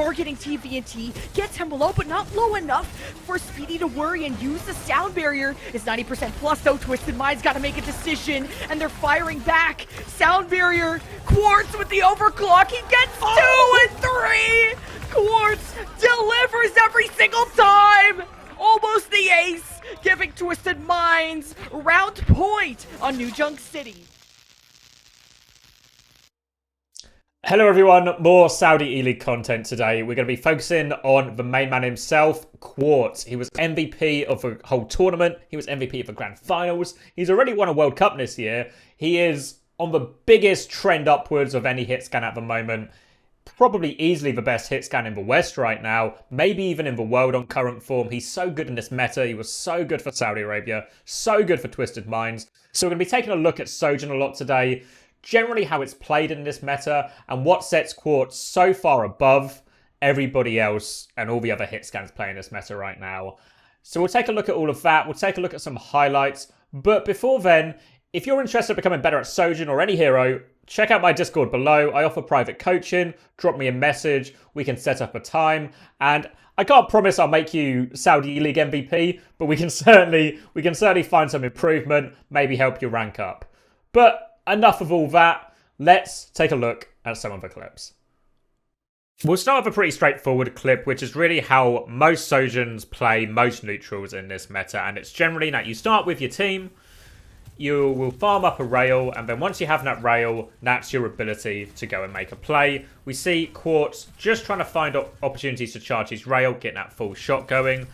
targeting TVNT, gets him low, but not low enough for Speedy to worry and use the sound barrier. It's 90% plus, though. Twisted Mind's got to make a decision, and they're firing back. Sound barrier, Quartz with the overclock. He gets 2 and 3. Quartz delivers every single time. Almost the ace, giving Twisted Minds round point on New Junk City. Hello everyone, more Saudi E-League content today. We're going to be focusing on the main man himself, Quartz. He was MVP of the whole tournament. He was MVP of the Grand Finals. He's already won a World Cup this year. He is on the biggest trend upwards of any hit scan at the moment. Probably easily the best hit scan in the West right now. Maybe even in the world on current form. He's so good in this meta. He was so good for Saudi Arabia. So good for Twisted Minds. So we're going to be taking a look at Sojourn a lot today. Generally how it's played in this meta and what sets Quartz so far above everybody else and all the other hit scans playing this meta right now. So we'll take a look at all of that. We'll take a look at some highlights. But before then, if you're interested in becoming better at Sojourn or any hero, check out my Discord below. I offer private coaching. Drop me a message. We can set up a time. And I can't promise I'll make you Saudi E-League MVP, but we can certainly find some improvement, maybe help you rank up. But enough of all that. Let's take a look at some of the clips. We'll start with a pretty straightforward clip, which is really how most Sojourns play most neutrals in this meta. And it's generally that you start with your team, you will farm up a rail, and then once you have that rail, that's your ability to go and make a play. We see Quartz just trying to find opportunities to charge his rail, getting that full shot going.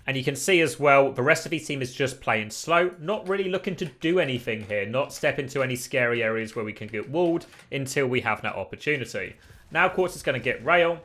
And you can see as well, the rest of his team is just playing slow, not really looking to do anything here, not step into any scary areas where we can get walled until we have that opportunity. Now Quartz is going to get rail.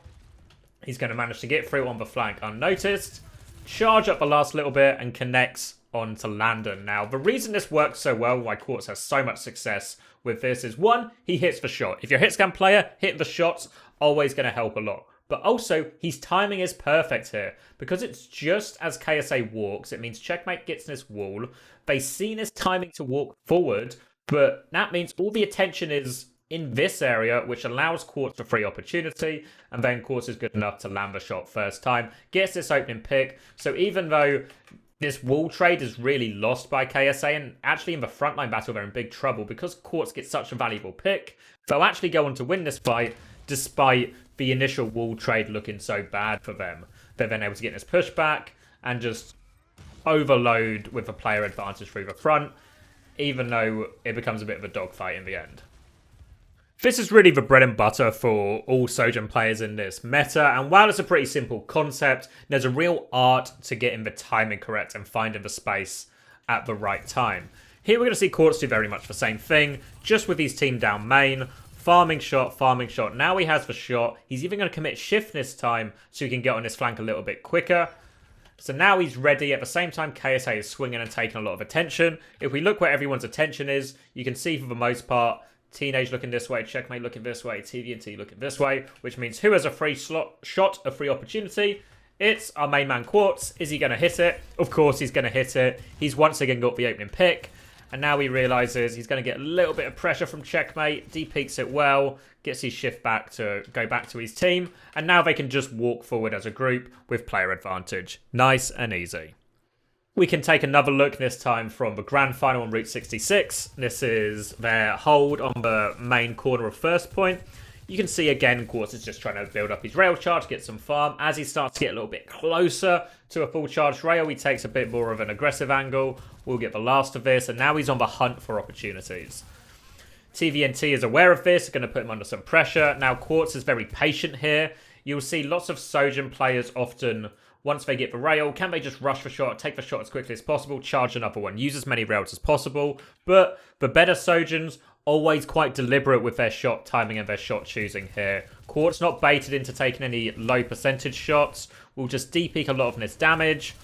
He's going to manage to get through on the flank unnoticed, charge up the last little bit and connects onto Landon. Now, the reason this works so well, why Quartz has so much success with this is, one, he hits the shot. If you're a hit scan player, hitting the shot's always going to help a lot. But also, his timing is perfect here. Because it's just as KSA walks, it means Checkmate gets in this wall. They see his timing to walk forward, but that means all the attention is in this area, which allows Quartz a free opportunity. And then Quartz is good enough to land the shot first time. Gets this opening pick. So even though this wall trade is really lost by KSA, and actually in the frontline battle they're in big trouble because Quartz gets such a valuable pick, they'll actually go on to win this fight despite the initial wall trade looking so bad for them. They're then able to get this pushback and just overload with a player advantage through the front, even though it becomes a bit of a dogfight in the end. This is really the bread and butter for all Sojourn players in this meta, and while it's a pretty simple concept, there's a real art to getting the timing correct and finding the space at the right time. Here we're going to see Quartz do very much the same thing, just with his team down main. Farming shot, farming shot. Now he has the shot. He's even going to commit shift this time so he can get on his flank a little bit quicker. So now he's ready. At the same time, KSA is swinging and taking a lot of attention. If we look where everyone's attention is, you can see for the most part, Teenage looking this way, Checkmate looking this way, TVNT looking this way, which means who has a free shot, a free opportunity? It's our main man Quartz. Is he going to hit it? Of course he's going to hit it. He's once again got the opening pick. And now he realises he's going to get a little bit of pressure from Checkmate. D-peaks it well, gets his shift back to go back to his team. And now they can just walk forward as a group with player advantage. Nice and easy. We can take another look this time from the Grand Final on Route 66. This is their hold on the main corner of first point. You can see again, Quartz is just trying to build up his rail charge, get some farm. As he starts to get a little bit closer to a full charged rail, he takes a bit more of an aggressive angle. We'll get the last of this, and now he's on the hunt for opportunities. TVNT is aware of this, going to put him under some pressure. Now Quartz is very patient here. You'll see lots of Sojourn players often, once they get the rail, can they just rush the shot, take the shot as quickly as possible, charge another one, use as many rails as possible. But the better Sojourns, always quite deliberate with their shot timing and their shot choosing here. Quartz not baited into taking any low percentage shots. We'll just deep-peak a lot of this damage.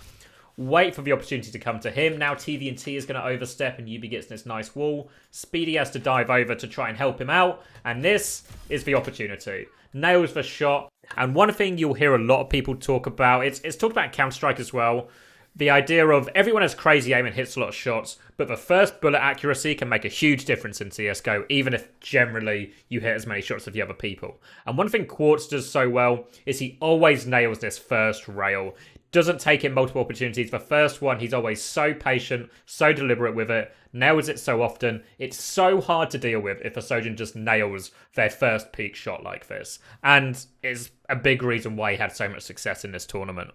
Wait for the opportunity to come to him. Now TVNT is going to overstep and Yubi gets this nice wall. Speedy has to dive over to try and help him out. And this is the opportunity. Nails the shot. And one thing you'll hear a lot of people talk about, it's talked about in Counter-Strike as well. The idea of everyone has crazy aim and hits a lot of shots, but the first bullet accuracy can make a huge difference in CSGO, even if generally you hit as many shots as the other people. And one thing Quartz does so well is he always nails this first rail. Doesn't take in multiple opportunities. The first one, he's always so patient, so deliberate with it, nails it so often. It's so hard to deal with if a Sojourn just nails their first peak shot like this. And is a big reason why he had so much success in this tournament.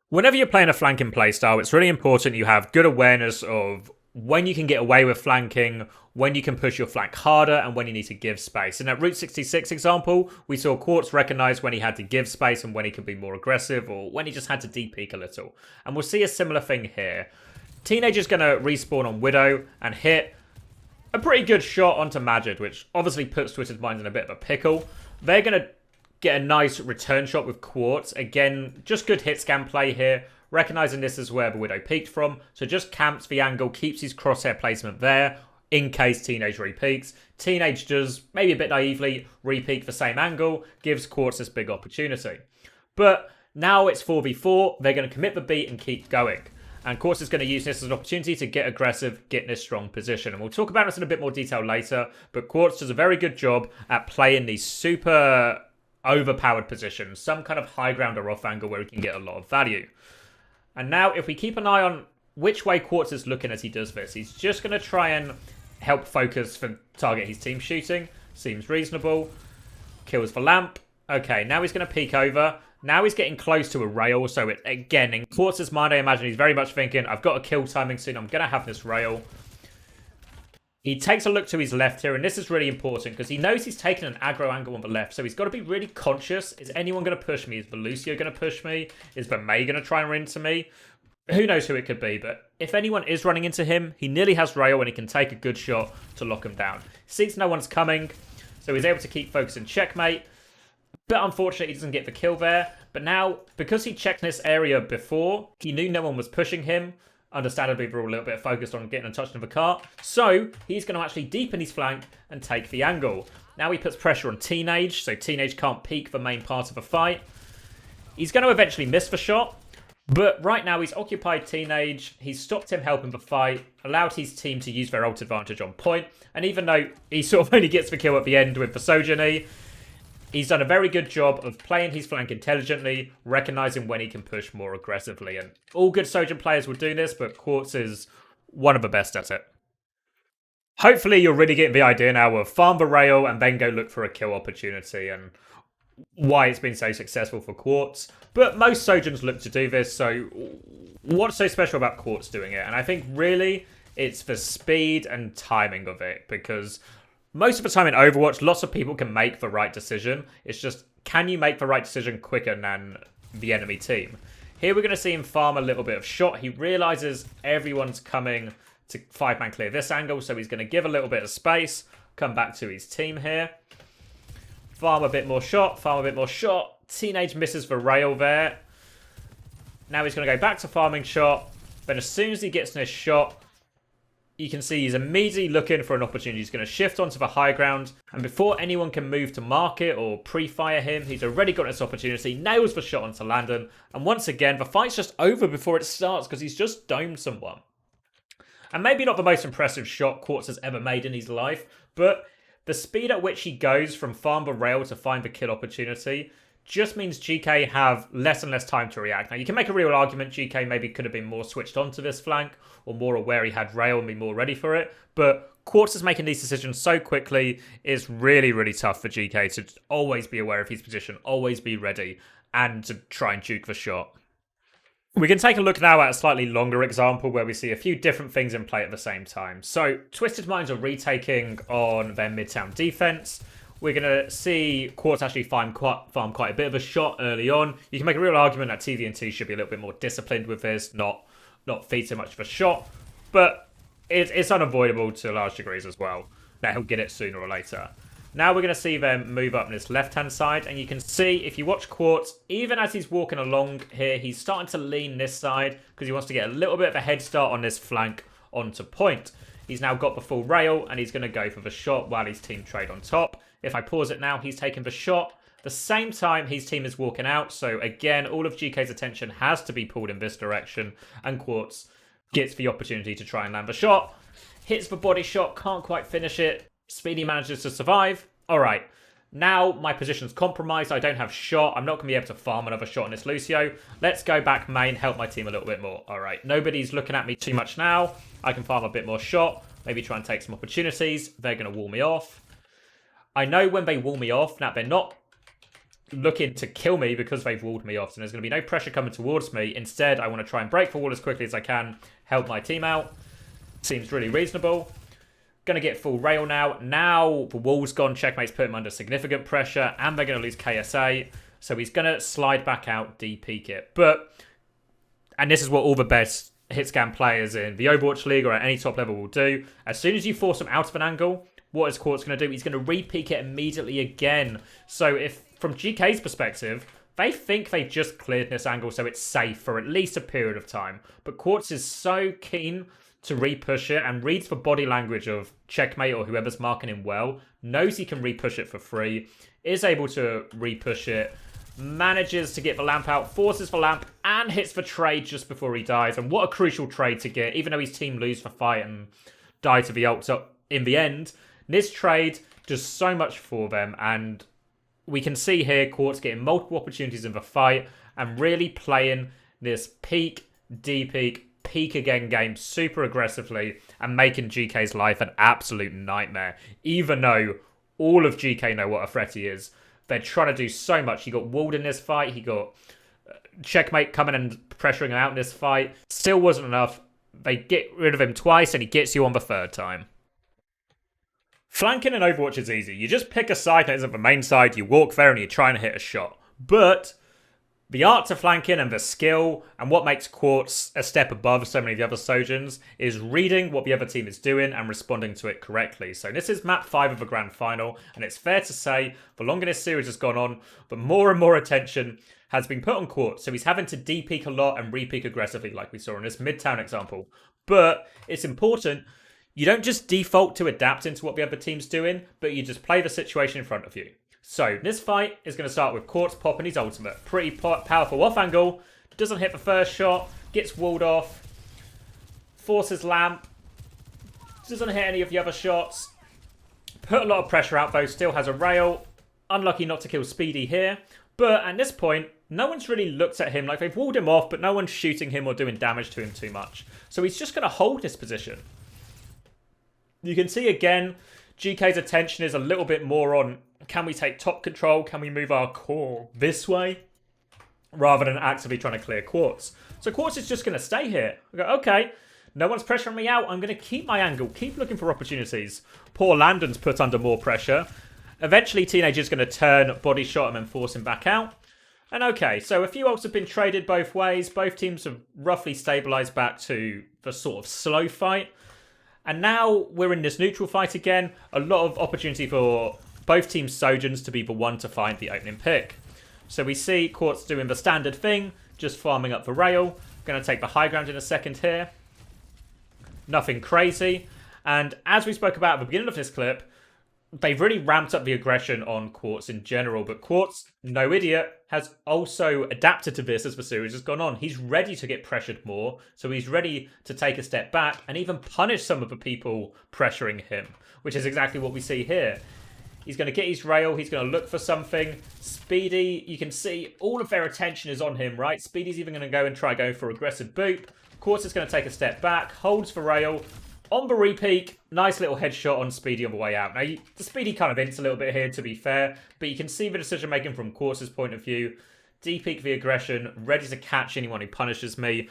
Whenever you're playing a flanking playstyle, it's really important you have good awareness of when you can get away with flanking, when you can push your flank harder, and when you need to give space. In that Route 66 example, we saw Quartz recognize when he had to give space and when he could be more aggressive, or when he just had to deep peek a little. And we'll see a similar thing here. Teenager's going to respawn on Widow and hit a pretty good shot onto Majid, which obviously puts Twisted Minds in a bit of a pickle. They're going to get a nice return shot with Quartz. Again, just good hit scan play here. Recognizing this is where the Widow peeked from. So just camps the angle, keeps his crosshair placement there in case Teenage re-peeks. Teenage does, maybe a bit naively, re-peek the same angle, gives Quartz this big opportunity. But now it's 4v4. They're going to commit the beat and keep going. And Quartz is going to use this as an opportunity to get aggressive, get in this strong position. And we'll talk about this in a bit more detail later. But Quartz does a very good job at playing these super overpowered positions, some kind of high ground or off angle where he can get a lot of value. And now if we keep an eye on which way Quartz is looking as he does this, he's just going to try and help focus for target his team shooting. Seems reasonable. Kills the lamp. Okay, now he's going to peek over. Now he's getting close to a rail. So it, again, in Quartz's mind, I imagine he's very much thinking, I've got a kill timing soon. I'm going to have this rail. He takes a look to his left here, and this is really important because he knows he's taken an aggro angle on the left, so he's got to be really conscious. Is anyone going to push me? Is Lucio going to push me? Is May going to try and run into me? Who knows who it could be, but if anyone is running into him, he nearly has rail and he can take a good shot to lock him down. Sees no one's coming, so he's able to keep focusing checkmate. But unfortunately, he doesn't get the kill there. But now, because he checked this area before, he knew no one was pushing him. Understandably, we're all a little bit focused on getting a touch of the cart. So, he's going to actually deepen his flank and take the angle. Now he puts pressure on Teenage, so Teenage can't peek the main part of the fight. He's going to eventually miss the shot. But right now, he's occupied Teenage. He's stopped him helping the fight, allowed his team to use their ult advantage on point. And even though he sort of only gets the kill at the end with the Sojourn, he's done a very good job of playing his flank intelligently, recognizing when he can push more aggressively. And all good Sojourn players will do this, but Quartz is one of the best at it. Hopefully you're really getting the idea now of farm the rail and then go look for a kill opportunity and why it's been so successful for Quartz. But most Sojourns look to do this, so what's so special about Quartz doing it? And I think really it's the speed and timing of it, because most of the time in Overwatch, lots of people can make the right decision. It's just, can you make the right decision quicker than the enemy team? Here we're going to see him farm a little bit of shot. He realizes everyone's coming to 5-man clear this angle, so he's going to give a little bit of space, come back to his team here. Farm a bit more shot, farm a bit more shot. Teenage misses the rail there. Now he's going to go back to farming shot. Then as soon as he gets in his shot, you can see he's immediately looking for an opportunity. He's going to shift onto the high ground. And before anyone can move to mark it or pre-fire him, he's already got this opportunity. Nails the shot onto Landon. And once again, the fight's just over before it starts because he's just domed someone. And maybe not the most impressive shot Quartz has ever made in his life, but the speed at which he goes from farm the rail to find the kill opportunity just means GK have less and less time to react. Now, you can make a real argument GK maybe could have been more switched onto this flank or more aware he had rail and be more ready for it. But Quartz is making these decisions so quickly, it's really, really tough for GK to always be aware of his position, always be ready, and to try and juke the shot. We can take a look now at a slightly longer example where we see a few different things in play at the same time. So, Twisted Minds are retaking on their Midtown defense. We're going to see Quartz actually farm quite a bit of a shot early on. You can make a real argument that TVNT should be a little bit more disciplined with this, not feed so much of a shot. But it's unavoidable to large degrees as well. That he'll get it sooner or later. Now we're going to see them move up on this left-hand side. And you can see, if you watch Quartz, even as he's walking along here, he's starting to lean this side because he wants to get a little bit of a head start on this flank onto point. He's now got the full rail and he's going to go for the shot while his team trade on top. If I pause it now, he's taking the shot. the same time, his team is walking out. So again, all of GK's attention has to be pulled in this direction. And Quartz gets the opportunity to try and land the shot. Hits the body shot, can't quite finish it. Speedy manages to survive. All right. Now my position's compromised. I don't have shot. I'm not going to be able to farm another shot on this Lucio. Let's go back main, help my team a little bit more. All right. Nobody's looking at me too much now. I can farm a bit more shot. Maybe try and take some opportunities. They're going to wall me off. I know when they wall me off, now they're not looking to kill me because they've walled me off. So there's going to be no pressure coming towards me. Instead, I want to try and break the wall as quickly as I can. Help my team out. Seems really reasonable. Going to get full rail now. Now the wall's gone. Checkmate's put him under significant pressure. And they're going to lose KSA. So he's going to slide back out, de-peak it. And this is what all the best hitscan players in the Overwatch League or at any top level will do. As soon as you force him out of an angle, what is Quartz going to do? He's going to re-peak it immediately again. So if, from GK's perspective, they think they've just cleared this angle so it's safe for at least a period of time. But Quartz is so keen to re-push it and reads the body language of Checkmate or whoever's marking him well, knows he can re-push it for free, is able to re-push it, manages to get the lamp out, forces the lamp, and hits the trade just before he dies. And what a crucial trade to get, even though his team lose the fight and die to the ult. So in the end, this trade does so much for them, and we can see here Quartz getting multiple opportunities in the fight and really playing this peak, de-peak, peak again game super aggressively and making GK's life an absolute nightmare. Even though all of GK know what a threat he is, they're trying to do so much. He got walled in this fight. He got Checkmate coming and pressuring him out in this fight. Still wasn't enough. They get rid of him twice and he gets you on the third time. Flanking in Overwatch is easy. You just pick a side that isn't the main side, you walk there and you try and hit a shot. But the art to flanking and the skill and what makes Quartz a step above so many of the other Sojourns is reading what the other team is doing and responding to it correctly. So this is map 5 of the grand final, and it's fair to say the longer this series has gone on, the more and more attention has been put on Quartz. So he's having to de-peak a lot and re-peak aggressively like we saw in this Midtown example. But it's important. You don't just default to adapt into what the other team's doing, but you just play the situation in front of you. So this fight is going to start with Quartz popping his ultimate. Pretty powerful off angle. Doesn't hit the first shot. Gets walled off. Forces lamp. Doesn't hit any of the other shots. Put a lot of pressure out though. Still has a rail. Unlucky not to kill Speedy here. But at this point, no one's really looked at him. Like, they've walled him off, but no one's shooting him or doing damage to him too much. So he's just going to hold this position. You can see again, GK's attention is a little bit more on, can we take top control? Can we move our core this way? Rather than actively trying to clear Quartz. So Quartz is just going to stay here. I go, okay, no one's pressuring me out. I'm going to keep my angle, keep looking for opportunities. Poor Landon's put under more pressure. Eventually, Teenager's going to turn, body shot him and force him back out. And okay, so a few ults have been traded both ways. Both teams have roughly stabilised back to the sort of slow fight. And now we're in this neutral fight again. A lot of opportunity for both teams' Sojourns to be the one to find the opening pick. So we see Quartz doing the standard thing, just farming up the rail. Going to take the high ground in a second here. Nothing crazy. And as we spoke about at the beginning of this clip, they've really ramped up the aggression on Quartz in general. But Quartz, no idiot, has also adapted to this as the series has gone on. He's ready to get pressured more. So he's ready to take a step back and even punish some of the people pressuring him, which is exactly what we see here. He's going to get his rail. He's going to look for something. Speedy, you can see all of their attention is on him, right? Speedy's even going to go and try going for aggressive boop. Quartz is going to take a step back, holds for rail. On the re-peak, nice little headshot on Speedy on the way out. Now, the Speedy kind of hints a little bit here, to be fair, but you can see the decision-making from Quartz's point of view. De-peak the aggression, ready to catch anyone who punishes me.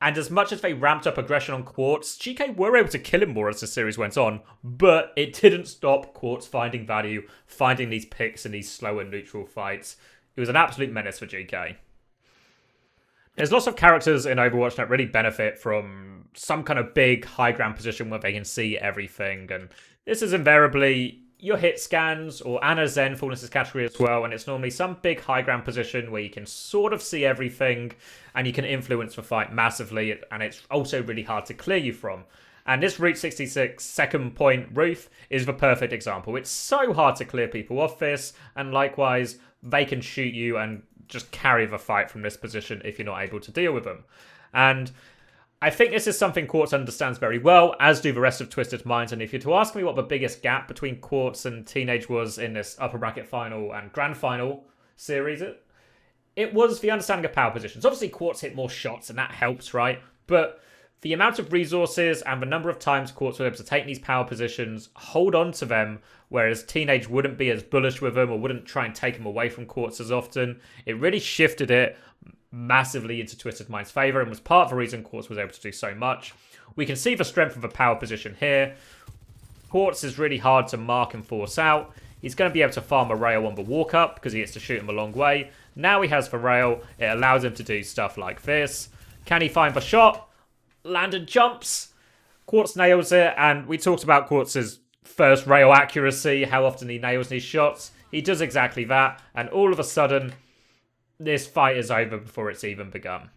And as much as they ramped up aggression on Quartz, GK were able to kill him more as the series went on, but it didn't stop Quartz finding value, finding these picks in these slower neutral fights. It was an absolute menace for GK. There's lots of characters in Overwatch that really benefit from some kind of big high ground position where they can see everything. And this is invariably your hit scans, or Ana Zen fall into this category as well. And it's normally some big high ground position where you can sort of see everything and you can influence the fight massively. And it's also really hard to clear you from. And this Route 66 second point roof is the perfect example. It's so hard to clear people off this, and likewise, they can shoot you and just carry the fight from this position if you're not able to deal with them. And I think this is something Quartz understands very well, as do the rest of Twisted Minds. And if you're to ask me what the biggest gap between Quartz and Teenage was in this upper bracket final and grand final series, it was the understanding of power positions. Obviously, Quartz hit more shots, and that helps, right? But the amount of resources and the number of times Quartz was able to take these power positions, hold on to them, whereas Teenage wouldn't be as bullish with them or wouldn't try and take them away from Quartz as often, it really shifted it massively into Twisted Mind's favour and was part of the reason Quartz was able to do so much. We can see the strength of the power position here. Quartz is really hard to mark and force out. He's going to be able to farm a rail on the walk up because he gets to shoot him a long way. Now he has the rail. It allows him to do stuff like this. Can he find the shot? Landon jumps. Quartz nails it. And we talked about Quartz's first rail accuracy, how often he nails these shots. He does exactly that. And all of a sudden, this fight is over before it's even begun.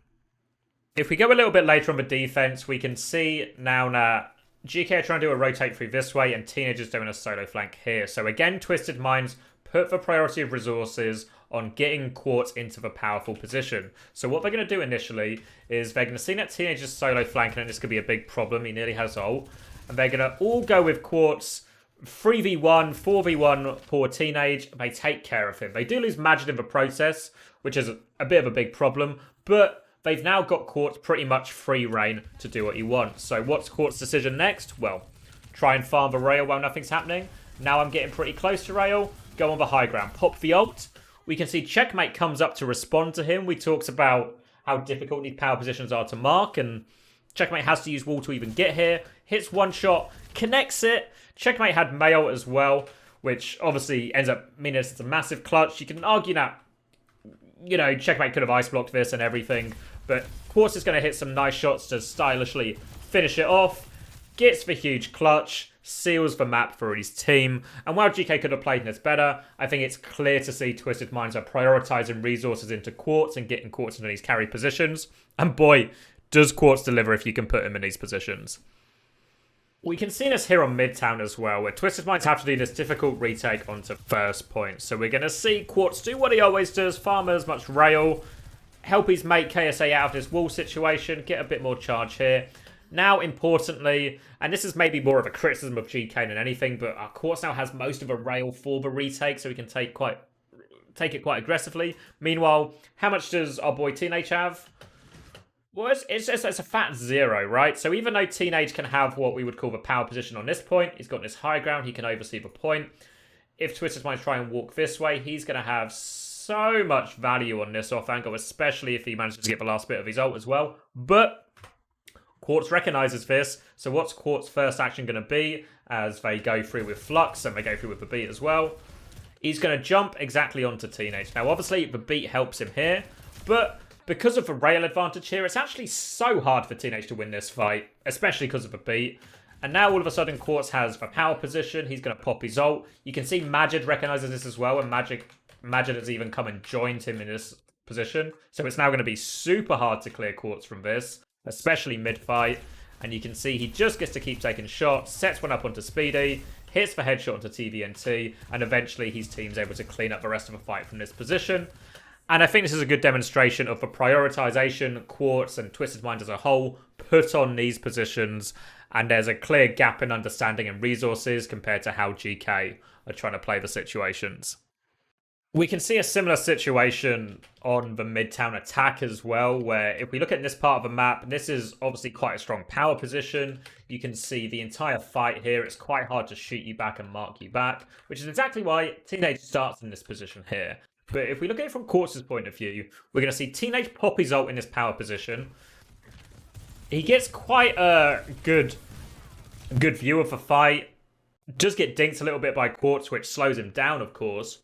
If we go a little bit later on the defense, we can see now that GK are trying to do a rotate through this way and Teenage is doing a solo flank here. So again, Twisted Minds put the priority of resources on getting Quartz into the powerful position. So what they're going to do initially is they're going to see that Teenage is solo flanking and this could be a big problem. He nearly has ult. And they're going to all go with Quartz 3v1, 4v1 poor Teenage. They take care of him. They do lose Magic in the process, which is a bit of a big problem. But they've now got Quartz pretty much free reign to do what he wants. So what's Quartz's decision next? Well, try and farm the rail while nothing's happening. Now I'm getting pretty close to rail. Go on the high ground. Pop the ult. We can see Checkmate comes up to respond to him. We talked about how difficult these power positions are to mark. And Checkmate has to use wall to even get here. Hits one shot. Connects it. Checkmate had mail as well, which obviously ends up meaning it's a massive clutch. You can argue that, you know, Checkmate could have ice blocked this and everything. But Quartz is going to hit some nice shots to stylishly finish it off. Gets the huge clutch. Seals the map for his team. And while GK could have played this better, I think it's clear to see Twisted Minds are prioritising resources into Quartz and getting Quartz into these carry positions. And boy, does Quartz deliver if you can put him in these positions. We can see this here on Midtown as well, where Twisted Minds have to do this difficult retake onto first point. So we're going to see Quartz do what he always does, farm as much rail, help his mate KSA out of this wall situation, get a bit more charge here. Now, importantly, and this is maybe more of a criticism of GK than anything, but Quartz now has most of a rail for the retake, so he can take it quite aggressively. Meanwhile, how much does our boy Teenage have? Well, it's a fat 0, right? So even though Teenage can have what we would call the power position on this point, he's got this high ground, he can oversee the point. If Twisted Minds try and walk this way, he's going to have so much value on this off angle, especially if he manages to get the last bit of his ult as well. But Quartz recognises this, so what's Quartz's first action going to be as they go through with Flux and they go through with the beat as well? He's going to jump exactly onto Teenage. Now, obviously, the beat helps him here, but because of the rail advantage here, it's actually so hard for Teenage to win this fight, especially because of the beat. And now, all of a sudden, Quartz has the power position. He's going to pop his ult. You can see Majid recognises this as well, and Majid has even come and joined him in this position. So it's now going to be super hard to clear Quartz from this, especially mid-fight. And you can see he just gets to keep taking shots, sets one up onto Speedy, hits the headshot onto TVNT, and eventually his team's able to clean up the rest of the fight from this position. And I think this is a good demonstration of the prioritization Quartz and Twisted Mind as a whole put on these positions. And there's a clear gap in understanding and resources compared to how GK are trying to play the situations. We can see a similar situation on the Midtown attack as well, where if we look at this part of the map, this is obviously quite a strong power position. You can see the entire fight here. It's quite hard to shoot you back and mark you back, which is exactly why Teenage starts in this position here. But if we look at it from Quartz's point of view, we're going to see Teenage pop his ult in this power position. He gets quite a good view of the fight. Does get dinked a little bit by Quartz, which slows him down, of course.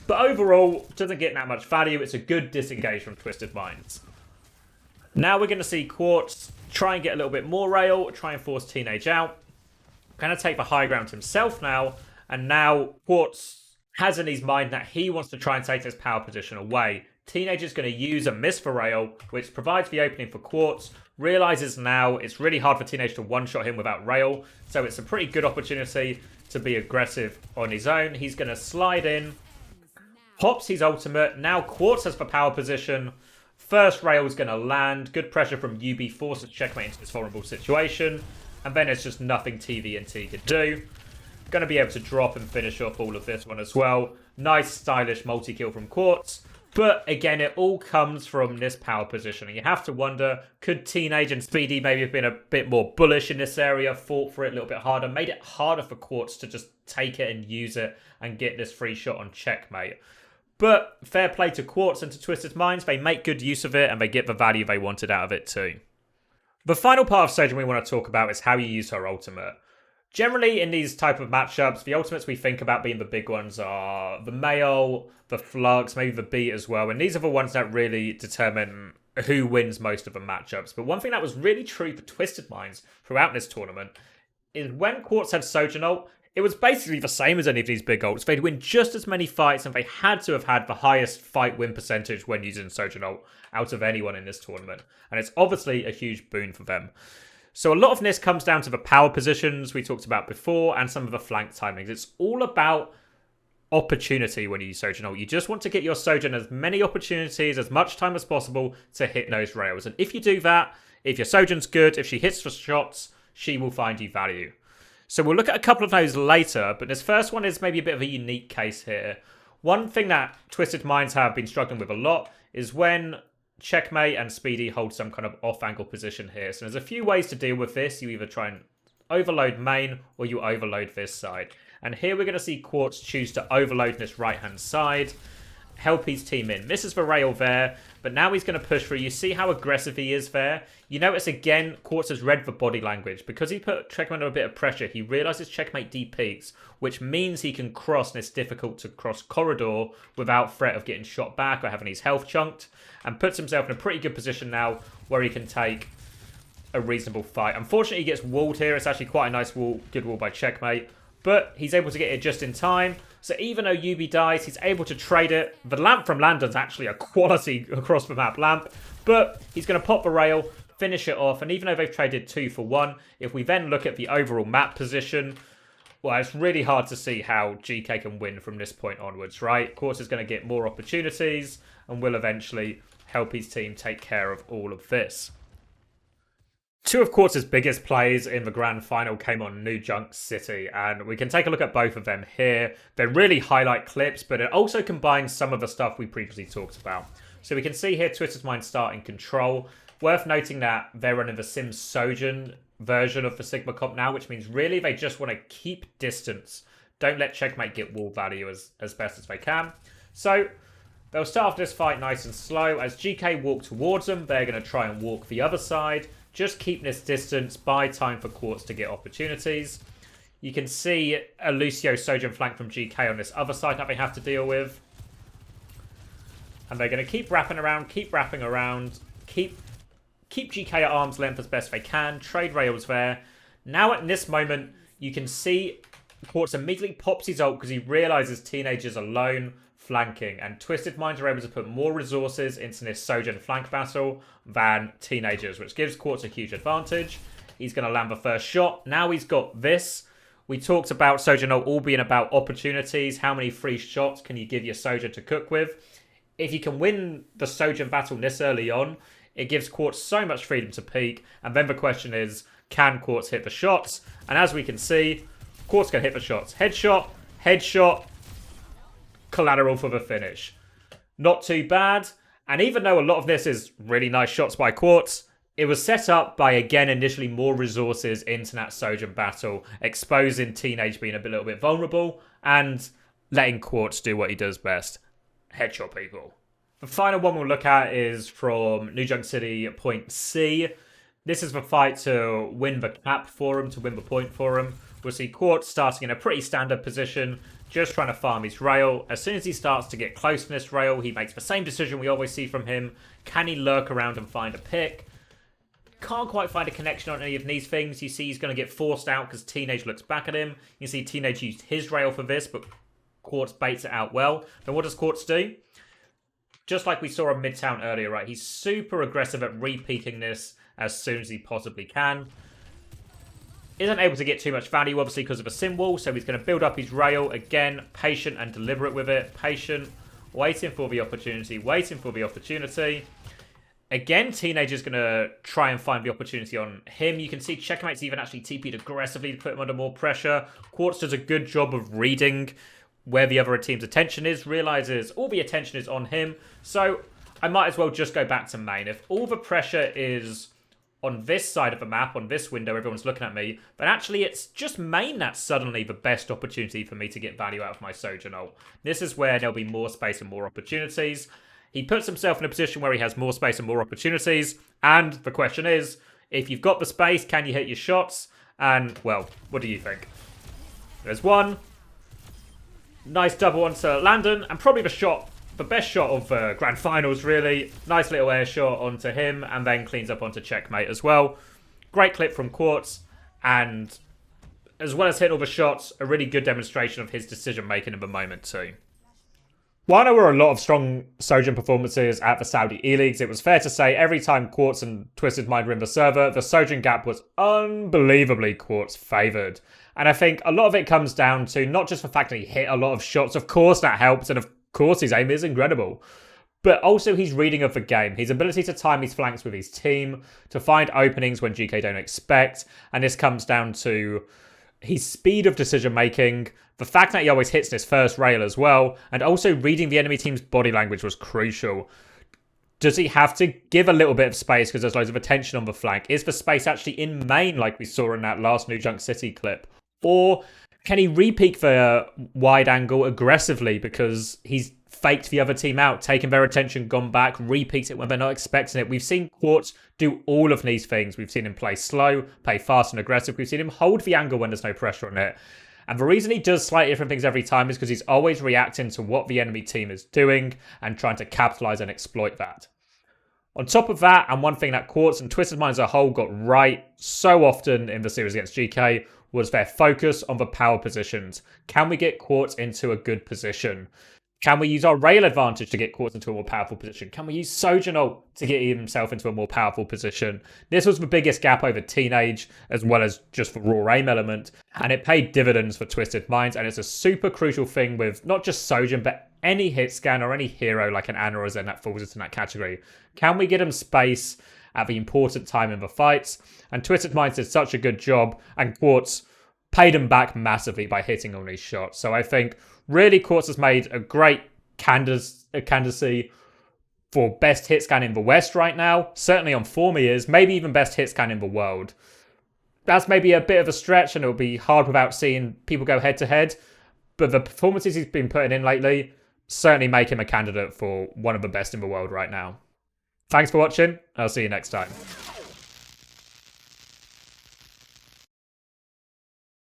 But overall, doesn't get that much value. It's a good disengage from Twisted Minds. Now we're going to see Quartz try and get a little bit more rail, try and force Teenage out. Going to take the high ground himself now. And now Quartz has in his mind that he wants to try and take this power position away. Teenage is going to use a miss for rail, which provides the opening for Quartz. realizes now it's really hard for Teenage to one-shot him without rail, so it's a pretty good opportunity to be aggressive on his own. He's going to slide in, pops his ultimate. Now Quartz has the power position. First rail is going to land. Good pressure from UB, forces checkmate into this vulnerable situation. And then it's just nothing TVNT can do. Going to be able to drop and finish off all of this one as well. Nice, stylish multi-kill from Quartz. But again, it all comes from this power position. And you have to wonder, could Teenage and Speedy maybe have been a bit more bullish in this area, fought for it a little bit harder, made it harder for Quartz to just take it and use it and get this free shot on checkmate. But fair play to Quartz and to Twisted Minds. They make good use of it and they get the value they wanted out of it too. The final part of Sojourn we want to talk about is how you use her ultimate. Generally, in these type of matchups, the ultimates we think about being the big ones are the Mail, the Flux, maybe the Beat as well. And these are the ones that really determine who wins most of the matchups. But one thing that was really true for Twisted Minds throughout this tournament is when Quartz had Sojourn ult, it was basically the same as any of these big ults. They'd win just as many fights, and they had to have had the highest fight win percentage when using Sojourn ult out of anyone in this tournament. And it's obviously a huge boon for them. So a lot of this comes down to the power positions we talked about before and some of the flank timings. It's all about opportunity when you use Sojourn ult. You just want to get your Sojourn as many opportunities, as much time as possible to hit those rails. And if you do that, if your Sojourn's good, if she hits the shots, she will find you value. So we'll look at a couple of those later, but this first one is maybe a bit of a unique case here. One thing that Twisted Minds have been struggling with a lot is when checkmate and Speedy hold some kind of off-angle position here. So there's a few ways to deal with this. You either try and overload main or you overload this side. And here we're going to see Quartz choose to overload this right-hand side, help his team in. This is the rail there, but now he's going to push through. You see how aggressive he is there? You notice again, Quartz has read the body language. Because he put checkmate under a bit of pressure, he realizes checkmate de-peaks, which means he can cross this difficult to cross corridor without threat of getting shot back or having his health chunked, and puts himself in a pretty good position now where he can take a reasonable fight. Unfortunately, he gets walled here. It's actually quite a nice wall, good wall by checkmate, but he's able to get it just in time. So even though UB dies, he's able to trade it. The lamp from Landon's actually a quality across the map lamp, but he's going to pop the rail, finish it off, and even though they've traded 2 for 1, if we then look at the overall map position, well, it's really hard to see how GK can win from this point onwards, right? Quartz is going to get more opportunities and will eventually help his team take care of all of this. Two of Quartz's biggest plays in the grand final came on New Junk City, and we can take a look at both of them here. They're really highlight clips, but it also combines some of the stuff we previously talked about. So we can see here Twisted Mind starting control. Worth noting that they're running the Sims Sojourn version of the Sigma comp now, which means really they just want to keep distance. Don't let checkmate get wall value as best as they can. So they'll start off this fight nice and slow. As GK walk towards them, they're going to try and walk the other side. Just keep this distance, buy time for Quartz to get opportunities. You can see a Lucio Sojourn flank from GK on this other side that they have to deal with. And they're going to keep wrapping around, keep GK at arm's length as best they can. Trade rails there. Now at this moment, you can see Quartz immediately pops his ult because he realizes Teenager's alone flanking, and Twisted Minds are able to put more resources into this Sojourn flank battle than Teenagers, which gives Quartz a huge advantage. He's going to land the first shot. Now he's got this. We talked about Sojourn all being about opportunities. How many free shots can you give your Sojourn to cook with? If you can win the Sojourn battle this early on, it gives Quartz so much freedom to peek. And then the question is, can Quartz hit the shots? And as we can see, Quartz can hit the shots. Headshot, headshot, collateral for the finish. Not too bad. And even though a lot of this is really nice shots by Quartz, it was set up by, again, initially more resources into that Sojourn battle, exposing Teenage being a little bit vulnerable and letting Quartz do what he does best. Headshot people. The final one we'll look at is from New Junk City Point C. This is the fight to win the cap for him, to win the point for him. We'll see Quartz starting in a pretty standard position, just trying to farm his rail. As soon as he starts to get close to this rail, he makes the same decision we always see from him. Can he lurk around and find a pick? Can't quite find a connection on any of these things. You see he's going to get forced out because Teenage looks back at him. You see Teenage used his rail for this, but Quartz baits it out well. Then what does Quartz do? Just like we saw on Midtown earlier, right? He's super aggressive at re-peeking this as soon as he possibly can. Isn't able to get too much value, obviously, because of a sim wall, so he's going to build up his rail. Again, patient and deliberate with it. Patient, waiting for the opportunity, waiting for the opportunity. Again, Teenager's going to try and find the opportunity on him. You can see Checkmate's even actually TP'd aggressively to put him under more pressure. Quartz does a good job of reading where the other team's attention is, realizes all the attention is on him. So I might as well just go back to main. If all the pressure is on this side of the map, on this window, everyone's looking at me, but actually it's just main that's suddenly the best opportunity for me to get value out of my Sojourn ult. This is where there'll be more space and more opportunities. He puts himself in a position where he has more space and more opportunities, and the question is, if you've got the space, can you hit your shots? And, well, what do you think? There's one. Nice double onto Landon, and probably the best shot of Grand Finals, really. Nice little air shot onto him, and then cleans up onto Checkmate as well. Great clip from Quartz, and as well as hitting all the shots, a really good demonstration of his decision-making in the moment too. While there were a lot of strong Sojourn performances at the Saudi E-Leagues, it was fair to say every time Quartz and Twisted Mind were in the server, the Sojourn gap was unbelievably Quartz favoured. And I think a lot of it comes down to not just the fact that he hit a lot of shots, of course that helps, and of course his aim is incredible, but also his reading of the game, his ability to time his flanks with his team, to find openings when GK don't expect, and this comes down to his speed of decision making, the fact that he always hits this first rail as well, and also reading the enemy team's body language was crucial. Does he have to give a little bit of space because there's loads of attention on the flank? Is the space actually in main like we saw in that last New Junk City clip? Or can he re-peek the wide angle aggressively because he's faked the other team out, taken their attention, gone back, re-peeked it when they're not expecting it? We've seen Quartz do all of these things. We've seen him play slow, play fast and aggressive. We've seen him hold the angle when there's no pressure on it. And the reason he does slightly different things every time is because he's always reacting to what the enemy team is doing and trying to capitalize and exploit that. On top of that, and one thing that Quartz and Twisted Mind as a whole got right so often in the series against GK was their focus on the power positions. Can we get Quartz into a good position? Can we use our rail advantage to get Quartz into a more powerful position? Can we use Sojourn ult to get himself into a more powerful position? This was the biggest gap over Teenage, as well as just for raw aim element, and it paid dividends for Twisted Minds, and it's a super crucial thing with not just Sojourn, but any hit scan or any hero like an Ana or Zen that falls into that category. Can we get him space at the important time in the fights? And Twisted Minds did such a good job, and Quartz paid him back massively by hitting all these shots. So I think really Quartz has made a great candidacy for best hit scan in the West right now. Certainly on form he is, maybe even best hit scan in the world. That's maybe a bit of a stretch, and it'll be hard without seeing people go head to head, but the performances he's been putting in lately certainly make him a candidate for one of the best in the world right now. Thanks for watching. I'll see you next time.